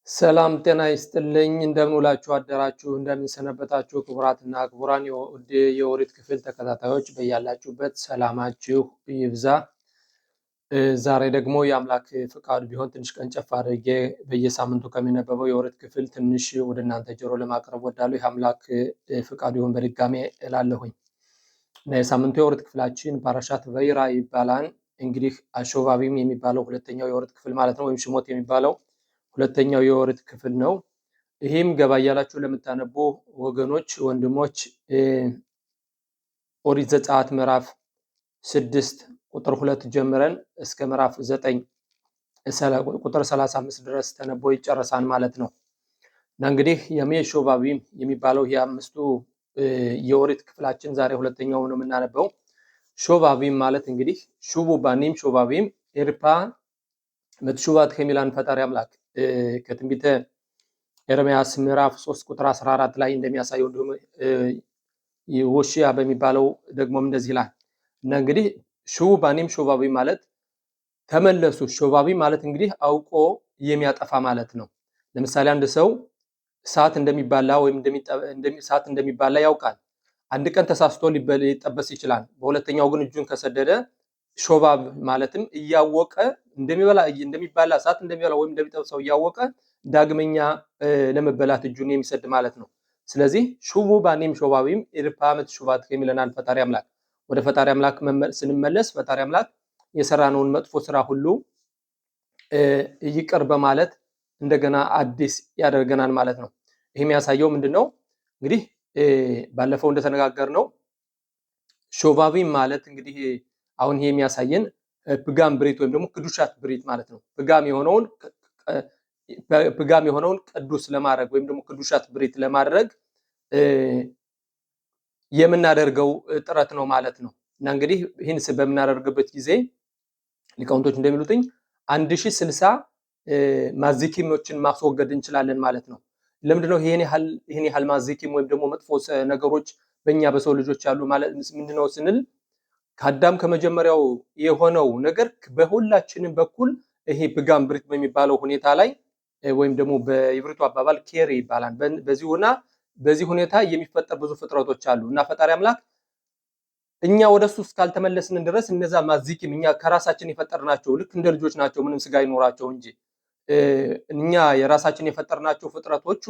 ሰላም ጤና ይስጥልኝ። እንደምንውላችሁ አደራችሁ፣ እንደምንሰነበታችሁ ክቡራትና ክቡራን የኦሪት ክፍል ተከታታዮች በያላችሁበት ሰላማችሁ ይብዛ። ዛሬ ደግሞ የአምላክ ፍቃድ ቢሆን ትንሽ ቀንጨፍ አድርጌ በየሳምንቱ ከሚነበበው የኦሪት ክፍል ትንሽ ወደ እናንተ ጆሮ ለማቅረብ ወዳለሁ። የአምላክ ፍቃድ ይሁን በድጋሜ እላለሁኝ እና የሳምንቱ የኦሪት ክፍላችን ፓራሻት ቫይራ ይባላል። እንግዲህ አሾቫቢም የሚባለው ሁለተኛው የኦሪት ክፍል ማለት ነው፣ ወይም ሽሞት የሚባለው ሁለተኛው የኦሪት ክፍል ነው። ይህም ገባ እያላችሁ ለምታነቡ ወገኖች ወንድሞች ኦሪት ዘጸአት ምዕራፍ 6 ቁጥር 2 ጀምረን እስከ ምዕራፍ 9 ቁጥር 35 ድረስ ተነቦ ይጨረሳል ማለት ነው። እና እንግዲህ የሜሾቫቢም የሚባለው የአምስቱ የኦሪት ክፍላችን ዛሬ ሁለተኛው ነው የምናነበው። ሾቫቢም ማለት እንግዲህ ሹቡ ባኒም ሾቫቢም ኤርፓ መትሹባት ከሚላን ፈጣሪ አምላክ ከትንቢተ ኤርምያስ ምዕራፍ 3 ቁጥር 14 ላይ እንደሚያሳየው እንዲሁም ሆሺያ በሚባለው ደግሞም እንደዚህ ይላል። እና እንግዲህ ሹባኒም ሾባቢ ማለት ተመለሱ። ሾባቢ ማለት እንግዲህ አውቆ የሚያጠፋ ማለት ነው። ለምሳሌ አንድ ሰው እሳት እንደሚባላ ወይም እሳት እንደሚባላ ያውቃል። አንድ ቀን ተሳስቶ ሊጠበስ ይችላል። በሁለተኛው ግን እጁን ከሰደደ ሾባብ ማለትም እያወቀ እንደሚባላ እሳት እንደሚበላ ወይም እንደሚጠብሰው እያወቀ ዳግመኛ ለመበላት እጁን የሚሰድ ማለት ነው። ስለዚህ ሹቡ ባኒም ሾባቢም ኢርፓመት ሹባት ከሚለናል ፈጣሪ አምላክ። ወደ ፈጣሪ አምላክ ስንመለስ ፈጣሪ አምላክ የሰራነውን መጥፎ ስራ ሁሉ ይቅር በማለት እንደገና አዲስ ያደርገናል ማለት ነው። ይሄ የሚያሳየው ምንድነው? እንግዲህ ባለፈው እንደተነጋገርነው ሾባቢም ማለት እንግዲህ አሁን ይሄ የሚያሳየን ፕጋም ብሪት ወይም ደግሞ ቅዱሻት ብሪት ማለት ነው። ፕጋም የሆነውን ቅዱስ ለማድረግ ወይም ደግሞ ቅዱሻት ብሪት ለማድረግ የምናደርገው ጥረት ነው ማለት ነው። እና እንግዲህ ይህን በምናደርግበት ጊዜ ሊቃውንቶች እንደሚሉትኝ 1060 ማዚኪሞችን ማስወገድ እንችላለን ማለት ነው። ለምንድነው ይሄን ያህል ማዚኪም ወይም ደግሞ መጥፎ ነገሮች በእኛ በሰው ልጆች ያሉ ማለት ምንድነው ስንል ከአዳም ከመጀመሪያው የሆነው ነገር በሁላችንም በኩል ይሄ ፕጋም ብሪት በሚባለው ሁኔታ ላይ ወይም ደግሞ በኢብሪቱ አባባል ኬሪ ይባላል። በዚህ ሁኔታ የሚፈጠር ብዙ ፍጥረቶች አሉ እና ፈጣሪ አምላክ እኛ ወደሱ እስካልተመለስን ድረስ እነዛ ማዚኪም እኛ ከራሳችን የፈጠርናቸው ልክ እንደ ልጆች ናቸው፣ ምንም ስጋ ይኖራቸው እንጂ እኛ የራሳችን የፈጠርናቸው ፍጥረቶቹ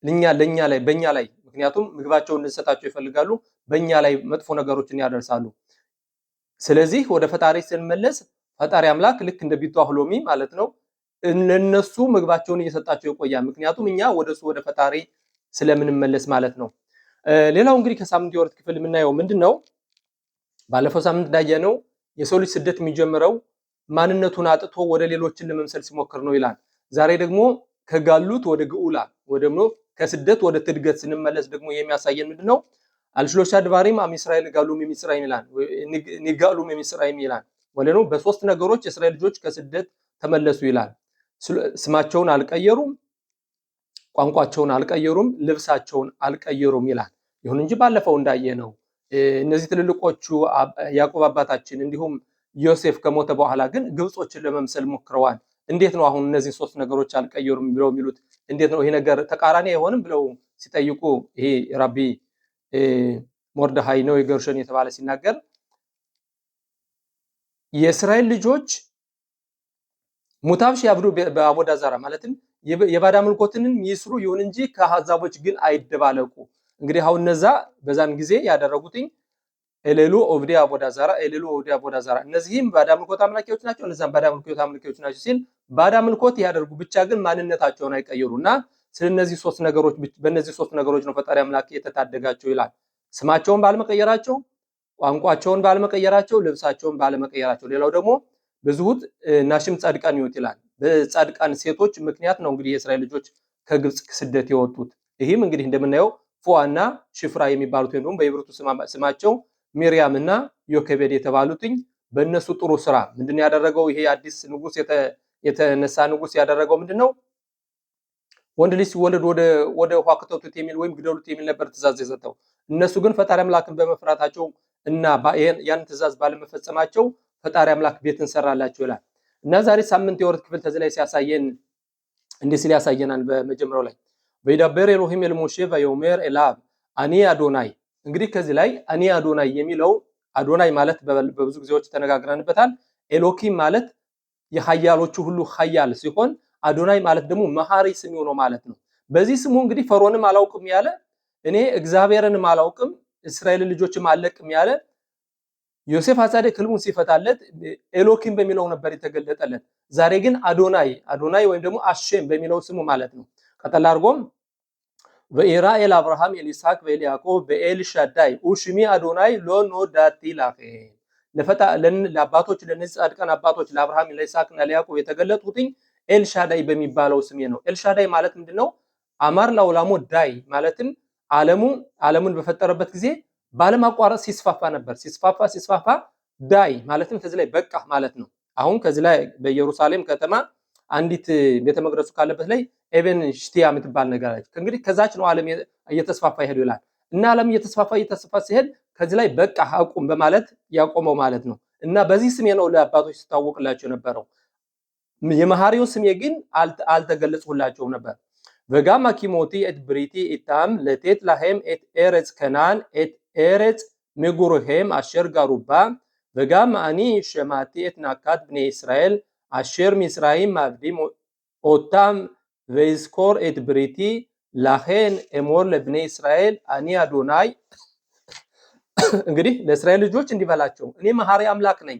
በእኛ ላይ ምክንያቱም ምግባቸውን እንድንሰጣቸው ይፈልጋሉ፣ በእኛ ላይ መጥፎ ነገሮችን ያደርሳሉ። ስለዚህ ወደ ፈጣሪ ስንመለስ ፈጣሪ አምላክ ልክ እንደ ቢቷ ህሎሚ ማለት ነው እነሱ ምግባቸውን እየሰጣቸው ይቆያል። ምክንያቱም እኛ ወደሱ ወደ ፈጣሪ ስለምንመለስ ማለት ነው። ሌላው እንግዲህ ከሳምንት የኦሪት ክፍል የምናየው ምንድነው? ባለፈው ሳምንት እንዳየነው የሰው ልጅ ስደት የሚጀምረው ማንነቱን አጥቶ ወደ ሌሎችን ለመምሰል ሲሞክር ነው ይላል። ዛሬ ደግሞ ከጋሉት ወደ ግዑላ ወደሞ ከስደት ወደ ትድገት ስንመለስ ደግሞ የሚያሳየን ምንድነው? አልሽሎሻ ድባሪም አም እስራኤል ጋሉም የሚስራይም ይላል ንጋሉም የሚስራይም ይላል። ወለኑ በሶስት ነገሮች የእስራኤል ልጆች ከስደት ተመለሱ ይላል። ስማቸውን አልቀየሩም፣ ቋንቋቸውን አልቀየሩም፣ ልብሳቸውን አልቀየሩም ይላል። ይሁን እንጂ ባለፈው እንዳየነው እነዚህ ትልልቆቹ ያዕቆብ አባታችን እንዲሁም ዮሴፍ ከሞተ በኋላ ግን ግብጾችን ለመምሰል ሞክረዋል። እንዴት ነው አሁን እነዚህ ሶስት ነገሮች አልቀየሩም ብለው የሚሉት? እንዴት ነው ይሄ ነገር ተቃራኒ አይሆንም ብለው ሲጠይቁ ይሄ ራቢ ሞርደሃይ ነው የገርሾን የተባለ ሲናገር የእስራኤል ልጆች ሙታብሽ ያብዱ በአቦዳ ዛራ ማለትም የባዳ አምልኮትንም ይስሩ፣ ይሁን እንጂ ከአሕዛቦች ግን አይደባለቁ። እንግዲህ አሁን እነዛ በዛን ጊዜ ያደረጉትኝ ኤሌሉ ኦብዲ አቦዳ ዛራ ኤሌሉ ኦብዲ አቦዳ ዛራ እነዚህም ባዳ አምልኮት አምላኪዎች ናቸው፣ እነዛም ባዳ አምልኮት አምላኪዎች ናቸው ሲል ባዳ አምልኮት ያደርጉ ብቻ ግን ማንነታቸውን አይቀየሩና ስለነዚህ ሶስት ነገሮች በእነዚህ ሶስት ነገሮች ነው ፈጣሪ አምላክ የተታደጋቸው ይላል። ስማቸውን ባለመቀየራቸው፣ ቋንቋቸውን ባለመቀየራቸው፣ ልብሳቸውን ባለመቀየራቸው። ሌላው ደግሞ ብዙሁት ናሽም ጻድቃን ይወት ይላል። በጻድቃን ሴቶች ምክንያት ነው እንግዲህ የእስራኤል ልጆች ከግብጽ ስደት የወጡት። ይህም እንግዲህ እንደምናየው ፉአና ሽፍራ የሚባሉት ወይም በኢብሪቱ ስማቸው ሚሪያም እና ዮኬቤድ የተባሉትኝ በእነሱ ጥሩ ስራ ምንድነው ያደረገው? ይሄ አዲስ ንጉስ የተነሳ ንጉስ ያደረገው ምንድነው? ወንድ ልጅ ሲወለድ ወደ ውሃ ከተቱት የሚል ወይም ግደሉት የሚል ነበር ትእዛዝ የሰጠው። እነሱ ግን ፈጣሪ አምላክን በመፍራታቸው እና ያን ትእዛዝ ባለመፈጸማቸው ፈጣሪ አምላክ ቤትን ሰራላቸው ይላል። እና ዛሬ ሳምንት የኦሪት ክፍል ተዚህ ላይ ሲያሳየን እንዲህ ሲል ያሳየናል። በመጀመሪያው ላይ ወይዳበር ኤሎሂም ኤል ሞሼ ወዮሜር ኤላብ አኒ አዶናይ። እንግዲህ ከዚህ ላይ አኒ አዶናይ የሚለው አዶናይ ማለት በብዙ ጊዜዎች ተነጋግረንበታል። ኤሎኪም ማለት የኃያሎቹ ሁሉ ኃያል ሲሆን አዶናይ ማለት ደግሞ መሐሪ ስም ነው ማለት ነው። በዚህ ስሙ እንግዲህ ፈርዖንም አላውቅም ያለ፣ እኔ እግዚአብሔርንም አላውቅም እስራኤል ልጆችም አለቅም ያለ ዮሴፍ አጻድቅ ህልሙን ሲፈታለት ኤሎኪም በሚለው ነበር የተገለጠለት። ዛሬ ግን አዶናይ ወይም ደግሞ አሼም በሚለው ስሙ ማለት ነው። ቀጠል አድርጎም ወኢራኤል አብርሃም ኤልይስሐቅ ወኤልያዕቆብ በኤልሻዳይ ኡሽሚ አዶናይ ሎኖ ዳቲ ላፌ። ለአባቶች ለነዚህ ጻድቃን አባቶች ለአብርሃም ለይስሐቅና ለያዕቆብ የተገለጡትኝ ኤልሻዳይ በሚባለው ስሜ ነው። ኤልሻዳይ ማለት ምንድነው? አማር ላውላሞ ዳይ ማለትም ዓለሙን በፈጠረበት ጊዜ ባለማቋረጥ ሲስፋፋ ነበር። ሲስፋፋ ዳይ ማለትም ከዚህ ላይ በቃ ማለት ነው። አሁን ከዚህ ላይ በኢየሩሳሌም ከተማ አንዲት ቤተመቅደሱ ካለበት ላይ ኤቨን ሽቲያ የምትባል ነገር አለች። እንግዲህ ከዛች ነው ዓለም እየተስፋፋ ይሄዱ ይላል እና ዓለም እየተስፋፋ ሲሄድ ከዚህ ላይ በቃ አቁም በማለት ያቆመው ማለት ነው። እና በዚህ ስሜ ነው ለአባቶች ሲታወቅላቸው የነበረው። የመሐሪው ስሜ ግን አልተገለጸላቸውም ነበር። וגם הקימותי את בריתי איתם לתת להם את ארץ כנען את ארץ מגוריהם אשר גרו בה וגם אני שמעתי את נאקת בני ישראל אשר מצרים מעבדים אותם ואזכור את בריתי לכן אמור לבני ישראל אני אדוני። እንግዲህ ለእስራኤል ልጆች እንዲህ በላቸው እኔ መሐሪ አምላክ ነኝ።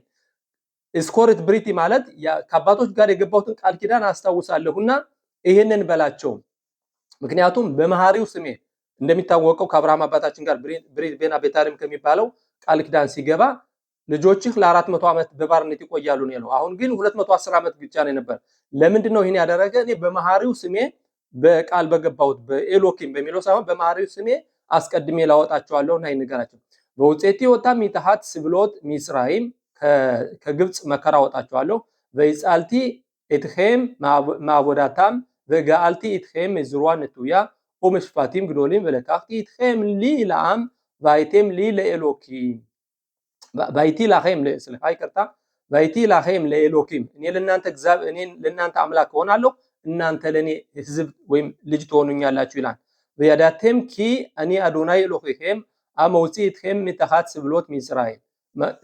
እስኮርት ብሪቲ ማለት ከአባቶች ጋር የገባሁትን ቃል ኪዳን አስታውሳለሁና ይሄንን በላቸው። ምክንያቱም በመሐሪው ስሜ እንደሚታወቀው ከአብርሃም አባታችን ጋር ብሪት ቤና ቤታሪም ከሚባለው ቃል ኪዳን ሲገባ ልጆችህ ለ400 ዓመት በባርነት ይቆያሉ ነው ያለው። አሁን ግን 210 ዓመት ብቻ ነው ነበር። ለምንድን ነው ይሄን ያደረገ? እኔ በመሐሪው ስሜ በቃል በገባሁት በኤሎኪም በሚለው ሳይሆን በመሐሪው ስሜ አስቀድሜ ላወጣቸዋለሁና ይነገራቸው። በውጤት ወጣም ይተሃት ስብሎት ሚስራይም ከግብጽ መከራ ወጣቸዋለሁ። ወይጻልቲ እትኸም ማቦዳታም ወጋአልቲ እትኸም ዝሩዋን ነቱያ ወመስፋቲም ግዶሊም ወለካቲ እትኸም ሊ ለአም ባይቴም ሊ ለኤሎኪም ባይቲ ላኸም ለስልሃ ይቅርታ ባይቲ ላኸም ለኤሎኪም እኔ ለእናንተ አምላክ ሆናለሁ እናንተ ለኔ ህዝብ ወይም ልጅ ትሆኑኛላችሁ ይላል። ወያዳተም ኪ እኔ አዶናይ ኤሎኪም አመውጪትከም ሚተሃት ስብሎት ሚስራኤል።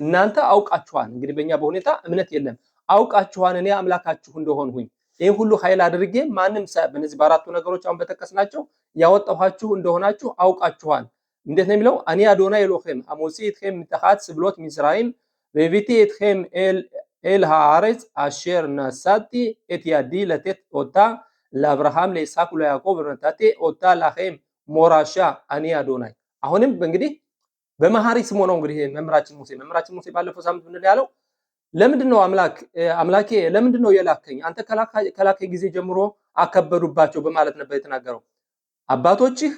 እናንተ አውቃችኋል። እንግዲህ በእኛ በሁኔታ እምነት የለም። አውቃችኋል እኔ አምላካችሁ እንደሆንሁኝ ይሄን ሁሉ ኃይል አድርጌ ማንም በእነዚህ በአራቱ ነገሮች አሁን በተከስናቸው ያወጣኋችሁ እንደሆናችሁ አውቃችኋል። እንዴት ነው የሚለው? እኔ አዶናይ ኤሎኪም አመውጪትከም ሚተሃት ስብሎት ሚስራኤል ወቢቲትከም ኤል ሃአሬጽ አሸር ነሳቲ ኤትያዲ ለቴት ኦታ ለአብርሃም ለይስሐቅ ለያዕቆብ ነታቴ ኦታ ላኸም ሞራሻ እኔ አዶናይ። አሁንም እንግዲህ በመሐሪ ስሙ ነው እንግዲህ መምህራችን ሙሴ ባለፈው ሳምንት ምንድን ያለው? ለምንድነው አምላኬ ለምንድነው የላከኝ? አንተ ከላከኝ ጊዜ ጀምሮ አከበዱባቸው በማለት ነበር የተናገረው። አባቶችህ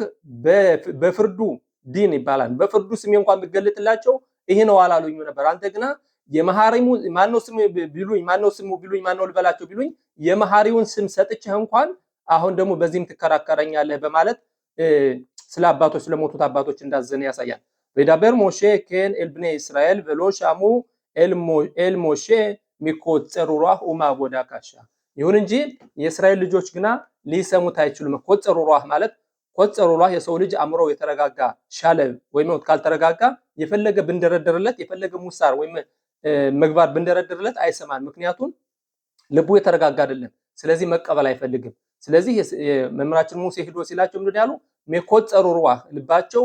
በፍርዱ ዲን ይባላል በፍርዱ ስሜ እንኳን ቢገለጥላቸው ይሄ ነው አላሉኝ ነበር። አንተ ግና የመሐሪሙ ማነው ስሙ ቢሉኝ ማነው ልበላቸው ቢሉኝ የመሐሪውን ስም ሰጥቼህ እንኳን አሁን ደግሞ በዚህም ትከራከረኛለህ በማለት ስለ አባቶች ስለሞቱት አባቶች እንዳዘነ ያሳያል። ወዳበር ሞሼ ከን ኤልብኔ እስራኤል ወሎሻሙ ኤል ሞሼ ሚቆጸሩ ሩህ ወማቦዳ ካሻ። ይሁን እንጂ የእስራኤል ልጆች ግና ሊሰሙት አይችሉም። ቆጸሩ ሩህ ማለት ቆጸሩ ሩህ የሰው ልጅ አምሮ የተረጋጋ ሻለ ወይም ካልተረጋጋ የፈለገ ብንደረደርለት የፈለገ ሙሳር ወይም ምግባር ብንደረደርለት አይሰማን። ምክንያቱም ልቡ የተረጋጋ አይደለም። ስለዚህ መቀበል አይፈልግም። ስለዚህ መምህራችን ሙሴ ሄዶ ሲላቸው ምንድን ያሉ መቆጸሩ ሩህ ልባቸው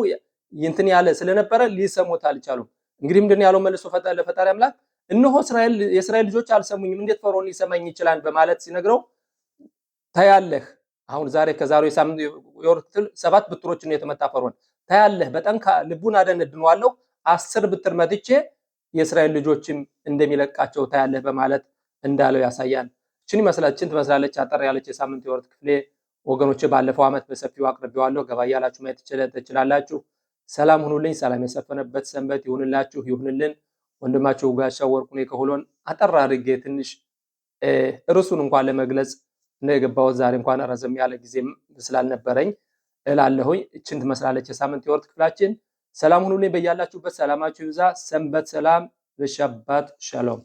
ይንትን ያለ ስለነበረ ሊሰሙት አልቻሉም። እንግዲህ ምንድን ያለው መልሶ ለፈጣሪ አምላክ እነሆ የእስራኤል ልጆች አልሰሙኝም እንዴት ፈርዖን ሊሰማኝ ይችላል በማለት ሲነግረው ታያለህ። አሁን ከዛሬው ሳምንት የወርትል 7 ብትሮችን ነው የተመታ ፈርዖን። ታያለህ በጣም ልቡን አደነድነዋለሁ 10 ብትር መትቼ የእስራኤል ልጆችም እንደሚለቃቸው ታያለህ በማለት እንዳለው ያሳያል። እችን ትመስላለች አጠር ያለች የሳምንት የወርት ክፍሌ ወገኖቼ። ባለፈው ዓመት በሰፊው አቅርቤዋለሁ። ገባ ያላችሁ ማየት ትችላላችሁ። ሰላም ሁኑልኝ። ሰላም የሰፈነበት ሰንበት ይሁንልን። ወንድማችሁ ጋሻው ወርቁ ነኝ ከሆሎን አጠር አድርጌ ትንሽ ርዕሱን እንኳን ለመግለጽ ነው የገባሁት። ዛሬ እንኳን ረዘም ያለ ጊዜ ስላልነበረኝ እላለሁኝ። እችን ትመስላለች የሳምንት የወርት ክፍላችን። ሰላም ሁኑልኝ። በያላችሁበት ሰላማችሁ ይብዛ። ሰንበት ሰላም በሸባት ሻሎም።